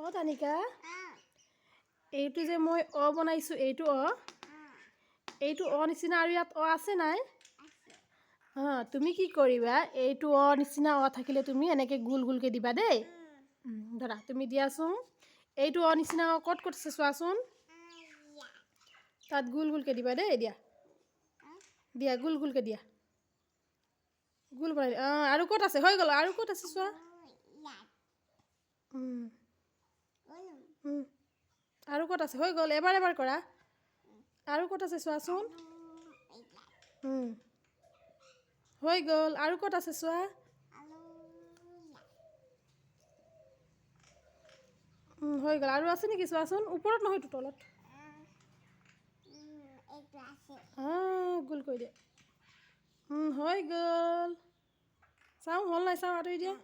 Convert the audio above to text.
অ' তানিকা এইটো যে মই বনাইছোঁ এইটো এইটো নিচিনা আৰু ইয়াত আছে নাই? তুমি কি কৰিবা এইটো নিচিনা থাকিলে তুমি এনেকৈ গোল গোলকৈ দিবা দেই। ধৰা তুমি দিয়াচোন এইটো নিচিনা ক'ত আছে চোৱাচোন। তাত গোল গোলকৈ দিবা দেই। দিয়া গোল গোলকৈ দিয়া। গোল বনাই আৰু ক'ত আছে হৈ গ'ল আৰু ক'ত আছে চোৱা। আৰু ক'ত আছে হৈ গ'ল এবাৰ এবাৰ কৰা। আৰু ক'ত আছে চোৱাচোন। হৈ গ'ল আৰু ক'ত আছে চোৱা। হৈ গ'ল আৰু আছে নেকি চোৱাচোন ওপৰত নহয়তো তলত। গোল কৰি দিয়া। হৈ গ'ল চাওঁ হ'ল নাই চাওঁ আঁতৰি দিয়া।